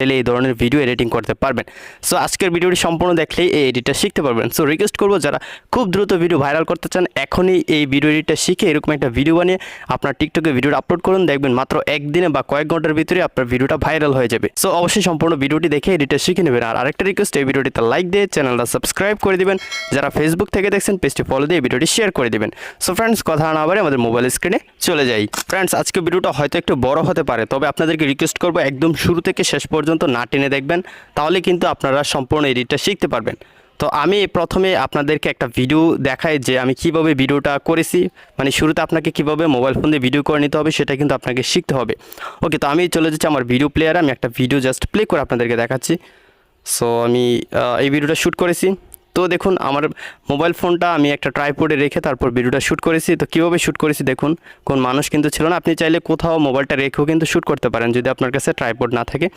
এই ধরনের video editing করতে পারবেন। সো আজকের ভিডিওটি সম্পূর্ণ দেখলেই এই এডিটটা শিখতে পারবেন। সো রিকোয়েস্ট করবো যারা খুব দ্রুত ভিডিও ভাইরাল করতে চান এখনই এই ভিডিও এডিটটা শিখে এরকম একটা ভিডিও বানিয়ে আপনার টিকটকে ভিডিওটা আপলোড করুন, দেখবেন মাত্র একদিনে বা কয়েক ঘন্টার ভিতরে আপনার ভিডিওটা ভাইরাল হয়ে যাবে। সো অবশ্যই সম্পূর্ণ ভিডিওটি দেখে এডিটটা শিখে নেবেন। আর আরেকটা রিকোয়েস্ট, এই ভিডিওটিতে লাইক দিয়ে চ্যানেলটা সাবস্ক্রাইব করে দিবেন। যারা ফেসবুক থেকে দেখছেন পেজটি ফলো দিয়ে ভিডিওটি শেয়ার করে দিবেন। সো ফ্রেন্ডস, কথা না বাড়ে আমাদের মোবাইল স্ক্রিনে চলে যাই। ফ্রেন্ডস, আজকে ভিডিওটা হয়তো একটু বড় হতে পারে, তবে আপনাদেরকে রিকোয়েস্ট করবো একদম শুরু থেকে শেষ পর্যন্ত না টেনে দেখবেন, তাহলে কিন্তু আপনারা সম্পূর্ণ এডিটটা শিখতে পারবেন। তো আমি প্রথমে আপনাদেরকে একটা ভিডিও দেখাই যে আমি কিভাবে ভিডিওটা করেছি, মানে শুরুতে আপনাকে কিভাবে মোবাইল ফোন দিয়ে ভিডিও করে নিতে হবে সেটা কিন্তু আপনাকে শিখতে হবে। ওকে, তো আমি চলে যাচ্ছি আমার ভিডিও প্লেয়ারে, আমি একটা ভিডিও জাস্ট প্লে করে আপনাদেরকে দেখাচ্ছি। সো আমি এই ভিডিওটা শ্যুট করেছি। তো দেখুন আমার মোবাইল ফোনটা আমি একটা ট্রাইপডে রেখে তারপর ভিডিওটা শ্যুট করেছি। তো কীভাবে শ্যুট করেছি দেখুন, কোন মানুষ কিন্তু ছিল না, আপনি চাইলে কোথাও মোবাইলটা রেখেও কিন্তু শ্যুট করতে পারেন যদি আপনার কাছে ট্রাইপড না থাকে।